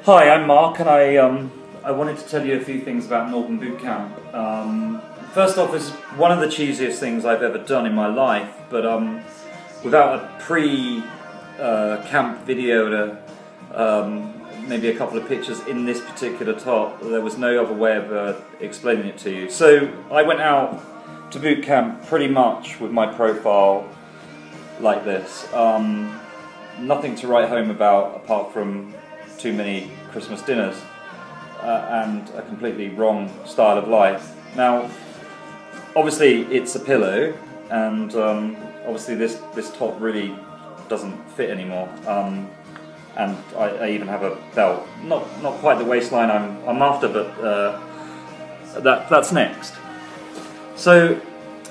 Hi, I'm Mark, and I wanted to tell you a few things about Northern Bootcamp. First off, it's one of the cheesiest things I've ever done in my life, but without a pre-camp video to maybe a couple of pictures in this particular top, there was no other way of explaining it to you. So I went out to bootcamp pretty much with my profile like this. Nothing to write home about apart from too many Christmas dinners and a completely wrong style of life. Now, obviously it's a pillow, and obviously this top really doesn't fit anymore. And I even have a belt, not quite the waistline I'm after, but that's next. So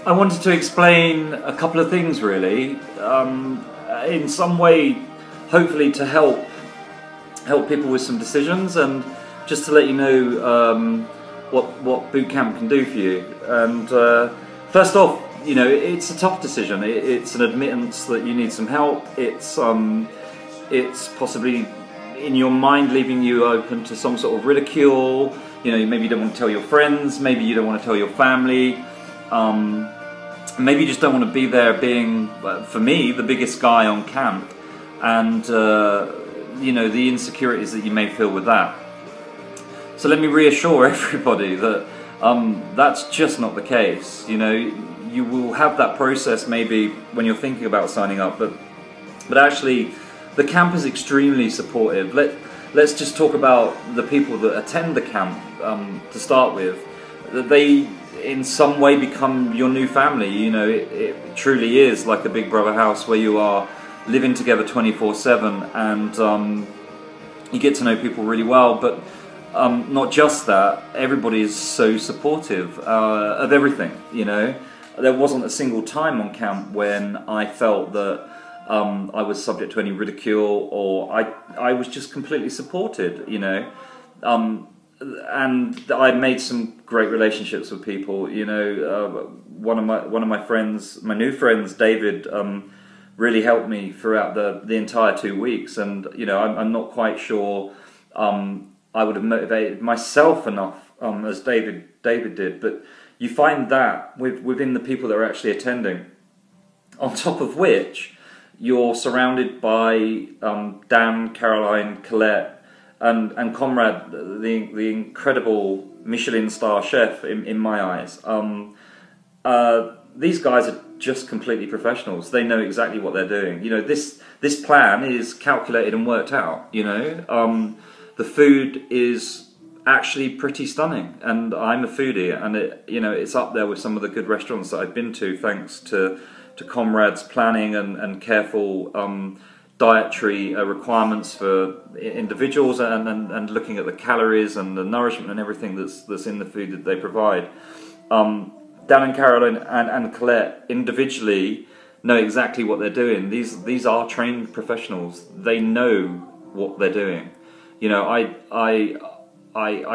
I wanted to explain a couple of things, really, in some way, hopefully to help people with some decisions, and just to let you know what bootcamp can do for you. And first off, you know, it's a tough decision. It's an admittance that you need some help. It's possibly in your mind leaving you open to some sort of ridicule. You know, maybe you don't want to tell your friends, maybe you don't want to tell your family, maybe you just don't want to be there being, for me, the biggest guy on camp, and you know, the insecurities that you may feel with that. So let me reassure everybody that that's just not the case. You know, you will have that process maybe when you're thinking about signing up, but actually the camp is extremely supportive. Let's just talk about the people that attend the camp to start with. That they in some way become your new family. You know, it truly is like a Big Brother house where you are living together 24/7, and you get to know people really well. But not just that, everybody is so supportive of everything. You know, there wasn't a single time on camp when I felt that I was subject to any ridicule, or I was just completely supported. You know, and I made some great relationships with people. You know, one of my friends, my new friends, David, really helped me throughout the entire 2 weeks, and you know, I'm not quite sure I would have motivated myself enough as David did, but you find that within the people that are actually attending, on top of which you're surrounded by Dan, Caroline, Colette, and Conrad, the incredible Michelin star chef in my eyes. These guys are just completely professionals. They know exactly what they're doing. You know, this plan is calculated and worked out. You know, the food is actually pretty stunning, and I'm a foodie, and you know, it's up there with some of the good restaurants that I've been to, thanks to Conrad's planning and careful dietary requirements for individuals, and looking at the calories and the nourishment and everything that's in the food that they provide. Dan and Caroline and Colette individually know exactly what they're doing. These are trained professionals. They know what they're doing. You know, I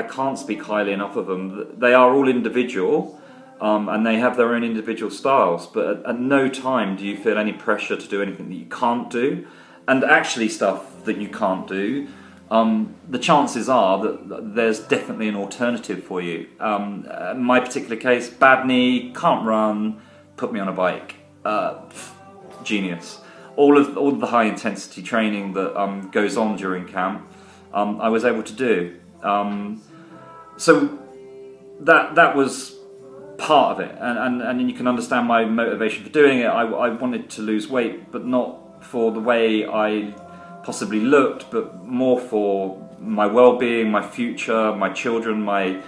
can't speak highly enough of them. They are all individual, and they have their own individual styles, but at no time do you feel any pressure to do anything that you can't do, and actually stuff that you can't do. The chances are that there's definitely an alternative for you. In my particular case, bad knee, can't run, put me on a bike. Genius. All of the high intensity training that goes on during camp, I was able to do. So that was part of it, and you can understand my motivation for doing it. I wanted to lose weight, but not for the way I possibly looked, but more for my well-being, my future, my children, my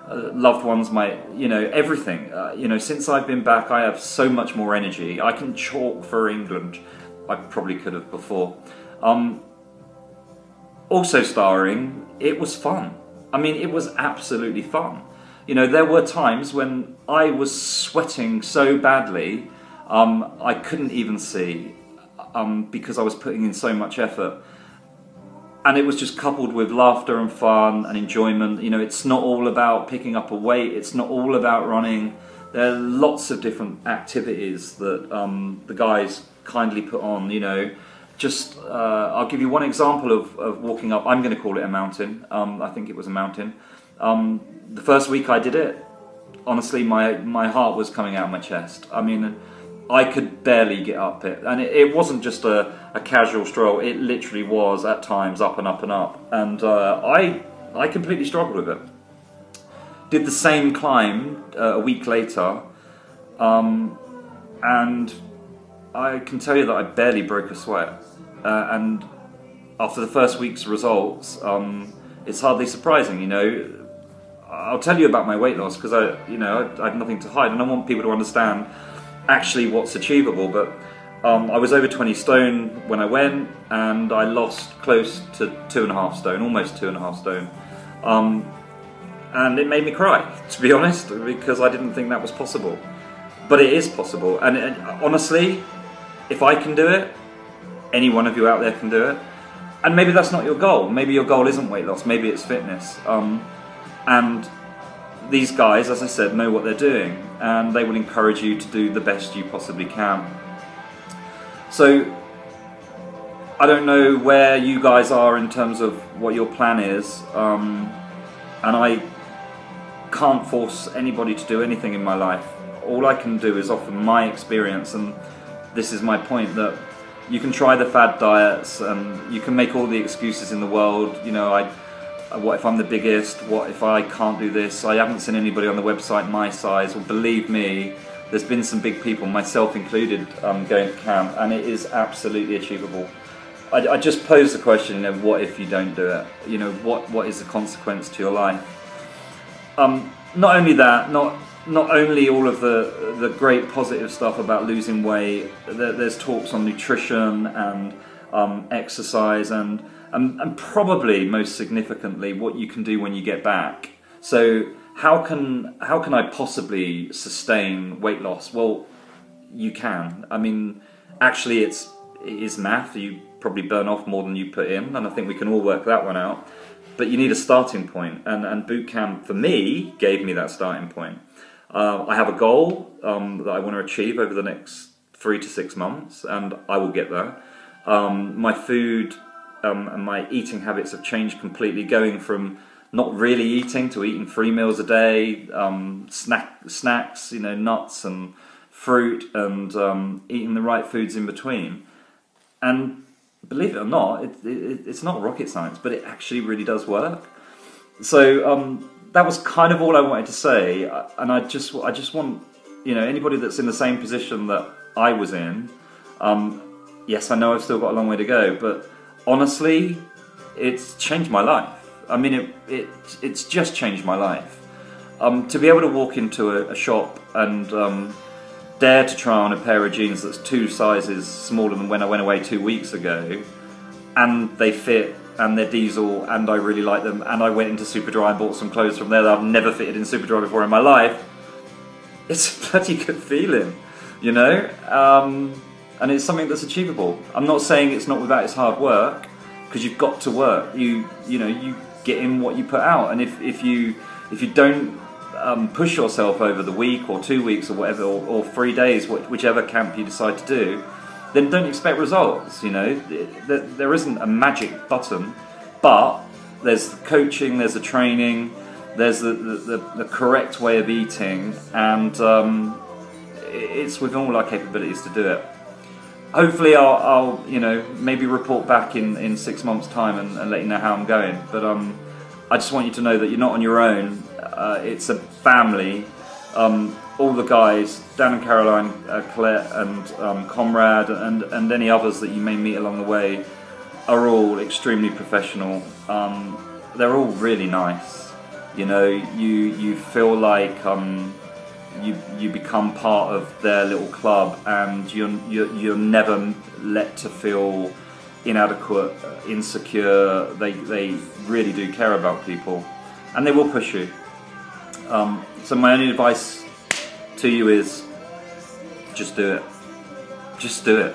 loved ones, my, you know, everything. You know, since I've been back, I have so much more energy. I can chalk for England. I probably could have before. Also starring, it was fun. I mean, it was absolutely fun. You know, there were times when I was sweating so badly, I couldn't even see, because I was putting in so much effort. And it was just coupled with laughter and fun and enjoyment. You know, it's not all about picking up a weight, it's not all about running. There are lots of different activities that the guys kindly put on, you know. I'll give you one example of walking up. I'm going to call it a mountain. I think it was a mountain. The first week I did it, honestly, my heart was coming out of my chest. I mean, I could barely get up it, and it wasn't just a casual stroll. It literally was at times up and up and up, and I completely struggled with it. Did the same climb a week later, and I can tell you that I barely broke a sweat. And after the first week's results, it's hardly surprising, you know. I'll tell you about my weight loss because I have nothing to hide, and I want people to understand actually what's achievable. But I was over 20 stone when I went, and I lost close to 2.5 stone, almost 2.5 stone. And it made me cry, to be honest, because I didn't think that was possible. But it is possible, and honestly, if I can do it, any one of you out there can do it. And maybe that's not your goal. Maybe your goal isn't weight loss, maybe it's fitness. And these guys, as I said, know what they're doing, and they will encourage you to do the best you possibly can. So I don't know where you guys are in terms of what your plan is, and I can't force anybody to do anything in my life. All I can do is offer my experience, and this is my point, that you can try the fad diets and you can make all the excuses in the world. You know, what if I'm the biggest? What if I can't do this? I haven't seen anybody on the website my size. Well, believe me, there's been some big people, myself included, going to camp, and it is absolutely achievable. I just pose the question, you know, what if you don't do it? You know, what is the consequence to your life? Not only that, not only all of the great positive stuff about losing weight, there's talks on nutrition and exercise, and probably most significantly what you can do when you get back. So how can I possibly sustain weight loss? Well, you can. I mean, actually it is math. You probably burn off more than you put in, and I think we can all work that one out. But you need a starting point, and boot camp for me gave me that starting point. I have a goal that I want to achieve over the next 3 to 6 months, and I will get there. My food and my eating habits have changed completely, going from not really eating to eating 3 meals a day, snacks, you know, nuts and fruit, and eating the right foods in between. And believe it or not, it's not rocket science, but it actually really does work. So that was kind of all I wanted to say, and I just want, you know, anybody that's in the same position that I was in. Yes, I know I've still got a long way to go, but honestly, it's changed my life. I mean, it's just changed my life. To be able to walk into a shop and dare to try on a pair of jeans that's 2 sizes smaller than when I went away 2 weeks ago, and they fit, and they're diesel, and I really like them, and I went into Superdry and bought some clothes from there that I've never fitted in Superdry before in my life. It's a bloody good feeling, you know, and it's something that's achievable. I'm not saying it's not without its hard work, because you've got to work. You know, you get in what you put out, and if you don't push yourself over the week or 2 weeks or whatever, or 3 days, whichever camp you decide to do, then don't expect results. You know, there isn't a magic button, but there's the coaching, there's the training, there's the correct way of eating, and it's within all our capabilities to do it. Hopefully I'll you know, maybe report back in 6 months' time and let you know how I'm going. But I just want you to know that you're not on your own. It's a family. All the guys, Dan and Caroline, Colette and Comrade, and any others that you may meet along the way, are all extremely professional. They're all really nice. You know, you feel like you become part of their little club, and you're never let to feel inadequate, insecure. They really do care about people, and they will push you. So my only advice to you is just do it. Just do it.